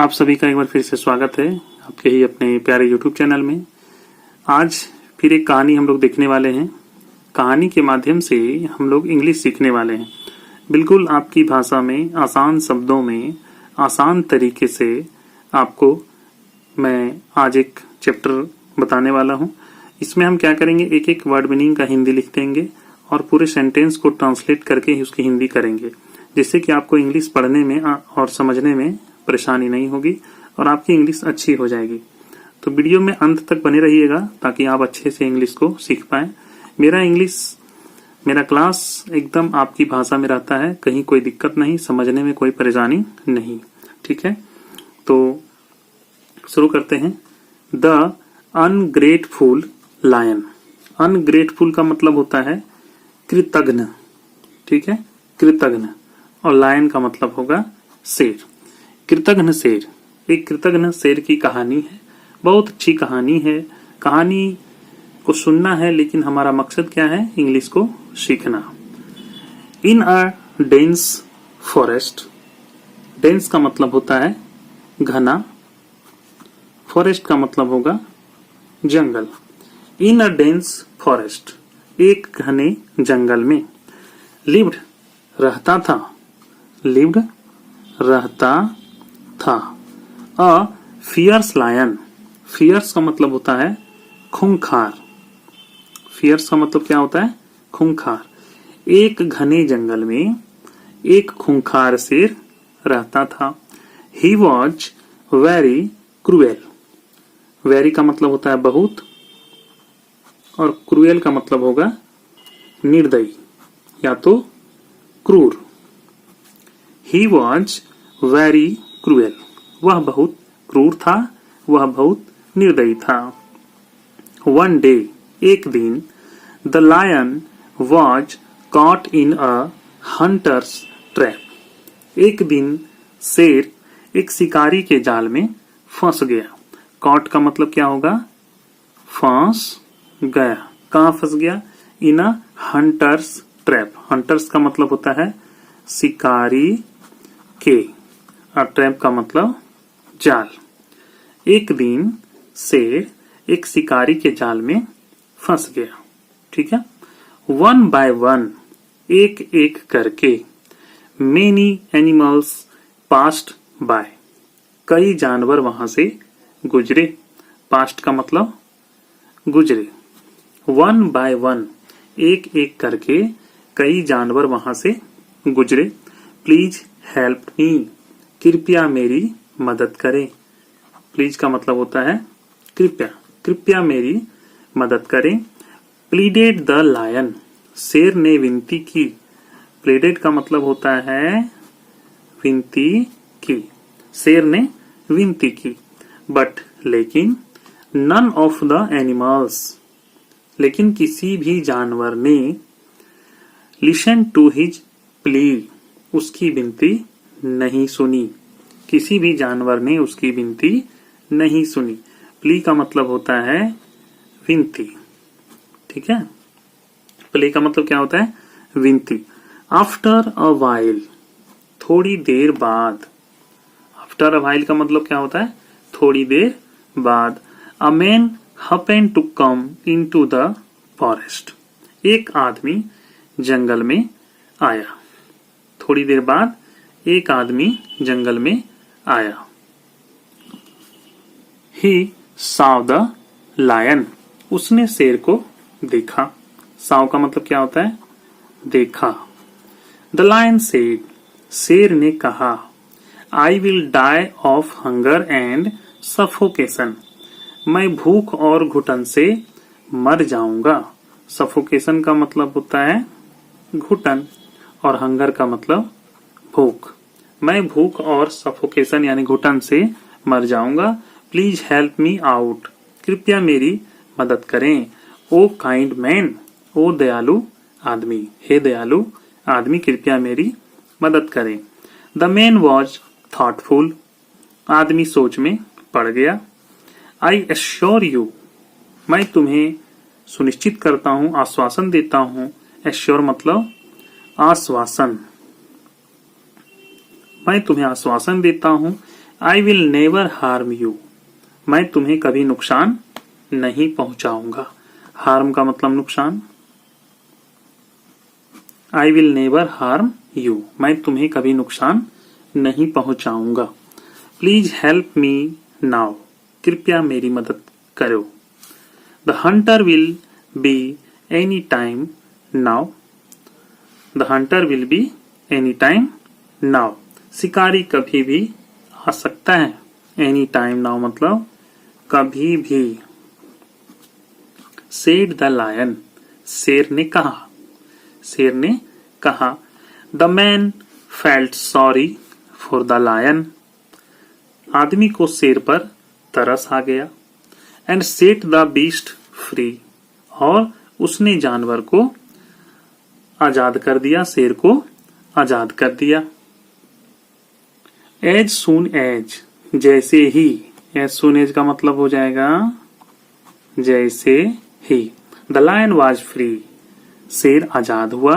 आप सभी का एक बार फिर से स्वागत है आपके ही अपने प्यारे YouTube चैनल में। आज फिर एक कहानी हम लोग देखने वाले हैं। कहानी के माध्यम से हम लोग इंग्लिश सीखने वाले हैं, बिल्कुल आपकी भाषा में, आसान शब्दों में, आसान तरीके से आपको मैं आज एक चैप्टर बताने वाला हूं। इसमें हम क्या करेंगे, एक एक वर्ड मीनिंग का हिंदी लिख देंगे और पूरे सेंटेंस को ट्रांसलेट करके ही उसकी हिंदी करेंगे, जिससे कि आपको इंग्लिश पढ़ने में और समझने में परेशानी नहीं होगी और आपकी इंग्लिश अच्छी हो जाएगी। तो वीडियो में अंत तक बने रहिएगा ताकि आप अच्छे से इंग्लिश को सीख पाएं। मेरा क्लास एकदम आपकी भाषा में रहता है, कहीं कोई दिक्कत नहीं, समझने में कोई परेशानी नहीं। ठीक है, तो शुरू करते हैं। The ungrateful lion. अनग्रेटफुल का मतलब होता है कृतघ्न। ठीक है, कृतघ्न। और लायन का मतलब होगा शेर। कृतघ्न शेर, एक कृतघ्न शेर की कहानी है। बहुत अच्छी कहानी है। कहानी को सुनना है, लेकिन हमारा मकसद क्या है, इंग्लिश को सीखना। इन अ डेंस फॉरेस्ट। डेंस का मतलब होता है घना, फॉरेस्ट का मतलब होगा जंगल। इन अ डेंस फॉरेस्ट, एक घने जंगल में। लिव्ड रहता था, लिव्ड रहता था। A fierce lion. फियर्स का मतलब होता है खूंखार। फियर्स का मतलब क्या होता है, खूंखार। एक घने जंगल में एक खूंखार शेर रहता था। He was very cruel. Very का मतलब होता है बहुत और क्रूएल का मतलब होगा निर्दयी या तो क्रूर। ही वॉज वेरी क्रूएल, वह बहुत क्रूर था, वह बहुत निर्दयी था। वन डे, एक दिन, the lion was caught in a hunter's trap. एक दिन शेर एक शिकारी के जाल में फंस गया। कॉट का मतलब क्या होगा, फंस गया। कहाँ फंस गया, इन अ हंटर्स ट्रैप। हंटर्स का मतलब होता है शिकारी के, और ट्रैप का मतलब जाल। एक दिन शेर एक शिकारी के जाल में फंस गया। ठीक है, वन बाय वन, एक एक करके, मेनी एनिमल्स पास्ड बाय, कई जानवर वहां से गुजरे। पास्ट का मतलब गुजरे। वन बाय वन, एक एक करके कई जानवर वहां से गुजरे। प्लीज हेल्प मी, कृपया मेरी मदद करें। प्लीज का मतलब होता है कृपया, कृपया मेरी मदद करें। प्लीडेड द लायन, शेर ने विनती की। प्लीडेड का मतलब होता है विनती की, शेर ने विनती की। बट लेकिन, नन ऑफ द एनिमल्स, लेकिन किसी भी जानवर ने, लिसन टू हिज प्ली, उसकी विनती नहीं सुनी। किसी भी जानवर ने उसकी विनती नहीं सुनी। प्ली का मतलब होता है विनती। ठीक है, प्ली का मतलब क्या होता है, विनती। आफ्टर अ वाइल, थोड़ी देर बाद। आफ्टर अ वाइल का मतलब क्या होता है, थोड़ी देर बाद। A man happened to come into the forest, एक आदमी जंगल में आया। थोड़ी देर बाद एक आदमी जंगल में आया। ही saw द लायन, उसने शेर को देखा। saw का मतलब क्या होता है, देखा। द लायन सेड, शेर ने कहा, I will die of hunger and suffocation, मैं भूख और घुटन से मर जाऊंगा। सफोकेशन का मतलब होता है घुटन और हंगर का मतलब भूख। मैं भूख और सफोकेशन यानी घुटन से मर जाऊंगा। प्लीज हेल्प मी आउट, कृपया मेरी मदद करें। ओ काइंड मैन, ओ दयालु आदमी, हे दयालु आदमी कृपया मेरी मदद करें। द मैन वॉज थॉटफुल, आदमी सोच में पड़ गया। आई एश्योर यू, मैं तुम्हें सुनिश्चित करता हूं, आश्वासन देता हूं। एश्योर मतलब आश्वासन, मैं तुम्हें आश्वासन देता हूं। I will never harm you, मैं तुम्हें कभी नुकसान नहीं पहुंचाऊंगा। हार्म का मतलब नुकसान। I will never harm you, मैं तुम्हें कभी नुकसान नहीं पहुंचाऊंगा। प्लीज हेल्प मी नाउ, कृपया मेरी मदद करो। The Hunter will be any time now, the Hunter will be any time now, शिकारी कभी भी आ सकता है। एनी टाइम नाउ मतलब कभी भी। सेड द लायन, शेर ने कहा, शेर ने कहा। The man felt sorry for the lion, आदमी को शेर पर तरस आ गया। And set the beast free, और उसने जानवर को आजाद कर दिया, शेर को आजाद कर दिया। एज सुन एज, जैसे ही। एज सुन एज का मतलब हो जाएगा जैसे ही। द लायन वॉज फ्री, शेर आजाद हुआ।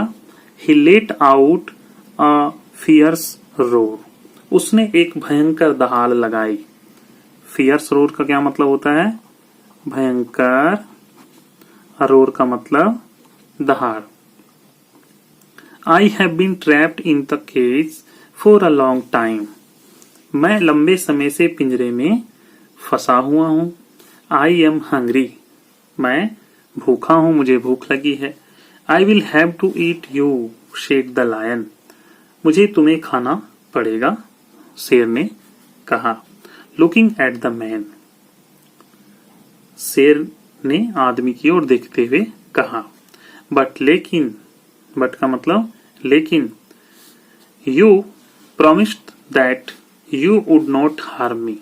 He let out a fierce roar, उसने एक भयंकर दहाड़ लगाई। फियर्स रोर का क्या मतलब होता है? भयंकर। रोर का मतलब दहाड़। I have been trapped in the cage for a long time, मैं लंबे समय से पिंजरे में फंसा हुआ हूं। आई एम हंग्री, मैं भूखा हूं, मुझे भूख लगी है। I will have to eat you said the lion, मुझे तुम्हें खाना पड़ेगा, शेर ने कहा। लुकिंग एट द मैन, शेर ने आदमी की ओर देखते हुए कहा। बट लेकिन, बट का मतलब लेकिन। You promised that you would not harm me,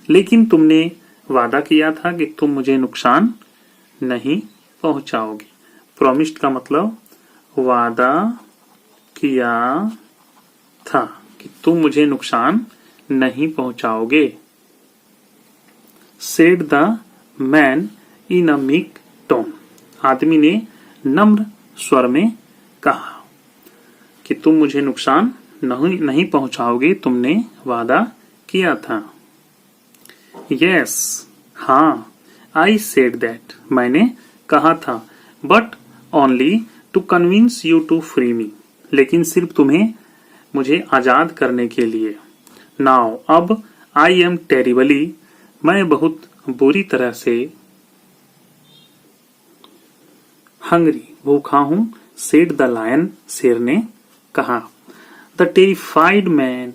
लेकिन तुमने वादा किया था कि तुम मुझे नुकसान नहीं पहुंचाओगे। प्रॉमिस्ड का मतलब वादा किया था कि तुम मुझे नुकसान नहीं पहुंचाओगे। Said the man in a meek tone, आदमी ने नम्र स्वर में कहा कि तुम मुझे नुकसान नहीं पहुंचाओगे, तुमने वादा किया था। यस, हाँ। आई सेड दैट, मैंने कहा था। But only to convince you to free me, लेकिन सिर्फ तुम्हें मुझे आजाद करने के लिए। नाउ, अब। आई एम टेरिबली, मैं बहुत बुरी तरह से हंग्री, भूखा हूं। सेड द लायन, शेर ने कहा। द टेरिफाइड मैन,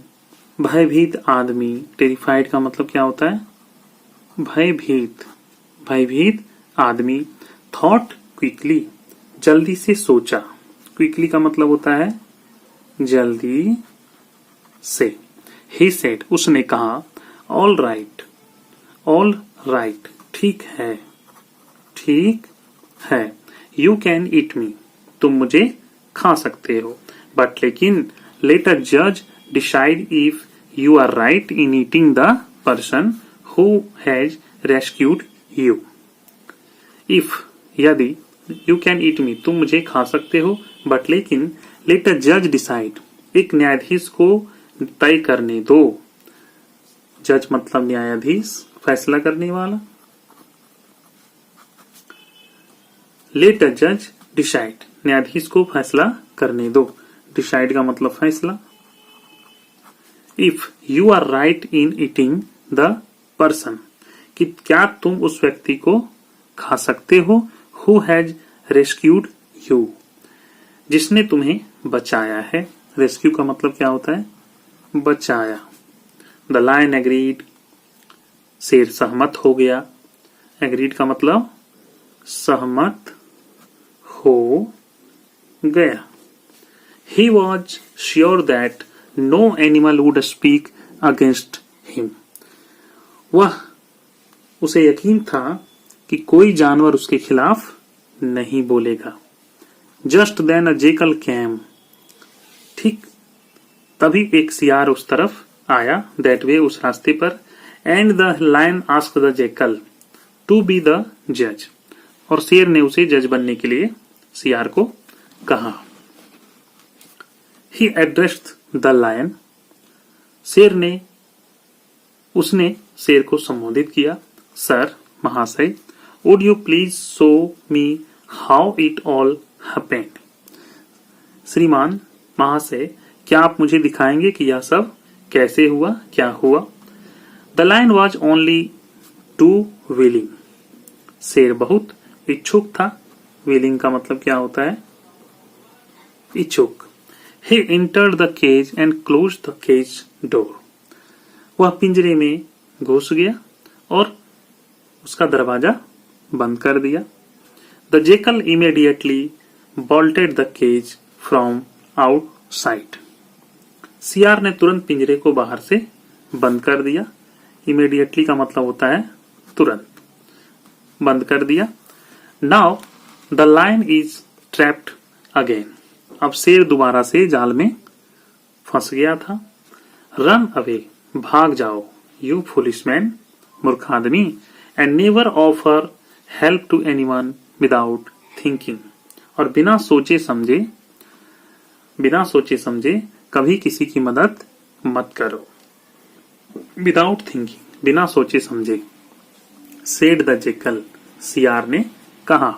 भयभीत आदमी। टेरिफाइड का मतलब क्या होता है? भयभीत, भयभीत आदमी। थॉट क्विकली, जल्दी से सोचा। क्विकली का मतलब होता है जल्दी से। ही सेड, उसने कहा। ऑल राइट, ऑल राइट, ठीक है, ठीक है। यू कैन ईट मी, तुम मुझे खा सकते हो। बट लेकिन, लेट अ जज decide if you are right in eating the person who has rescued you. If, यदि। यू कैन ईट मी, तुम मुझे खा सकते हो। बट लेकिन, लेट अ जज डिसाइड, एक न्यायाधीश को तय करने दो। जज मतलब न्यायाधीश, फैसला करने वाला। लेट अ जज डिसाइड, न्यायाधीश को फैसला करने दो। डिसाइड का मतलब फैसला। If you are right in eating the person, कि क्या तुम उस व्यक्ति को खा सकते हो। हु हैज रेस्क्यूड यू, जिसने तुम्हें बचाया है। रेस्क्यू का मतलब क्या होता है? बचाया। द लायन एग्रीड, शेर सहमत हो गया। एग्रीड का मतलब सहमत हो गया। He was sure that no animal would speak against him. उसे यकीन था कि कोई जानवर उसके खिलाफ नहीं बोलेगा। Just then a jackal came. ठीक तभी एक सियार उस तरफ आया, that way, उस रास्ते पर। And the lion asked the jackal to be the judge. और शेर ने उसे जज बनने के लिए सियार को कहा। He addressed the lion. शेर ने उसने शेर को संबोधित किया, सर, महाशय, would you please show me how it all happened. श्रीमान, महाशय, क्या आप मुझे दिखाएंगे कि यह सब कैसे हुआ, क्या हुआ। The lion was only too willing. शेर बहुत इच्छुक था। विलिंग का मतलब क्या होता है? इच्छुक। He entered the cage and closed the cage door. वह पिंजरे में घुस गया और उसका दरवाजा बंद कर दिया। The jackal immediately bolted the cage from outside. सियार ने तुरंत पिंजरे को बाहर से बंद कर दिया। Immediately का मतलब होता है तुरंत, बंद कर दिया। Now the lion is trapped again. अब शेर दोबारा से जाल में फंस गया था। रन अवे, भाग जाओ, यू फुलिश मैन, मूर्ख आदमी, and never offer help to anyone without thinking. और बिना सोचे समझे कभी किसी की मदद मत करो। विदाउट थिंकिंग, बिना सोचे समझे। सेड द जेकल, सियार ने कहा।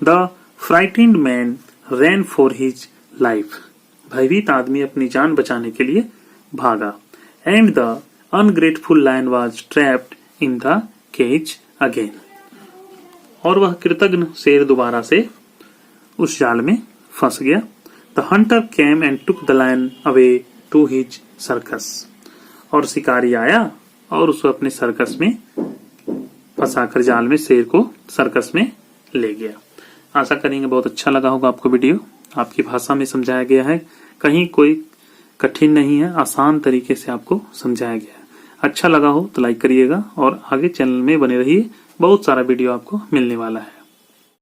The frightened man ran for his life, भयभीत आदमी अपनी जान बचाने के लिए भागा। And the ungrateful lion was trapped in the cage again. और वह कृतज्ञ शेर दोबारा से उस जाल में फंस गया। The hunter came and took the lion away to his circus. और शिकारी आया और उसको अपने सर्कस में फंसाकर जाल में शेर को सर्कस में ले गया। आशा करेंगे बहुत अच्छा लगा होगा आपको वीडियो। आपकी भाषा में समझाया गया है, कहीं कोई कठिन नहीं है, आसान तरीके से आपको समझाया गया है। अच्छा लगा हो तो लाइक करिएगा और आगे चैनल में बने रहिए, बहुत सारा वीडियो आपको मिलने वाला है।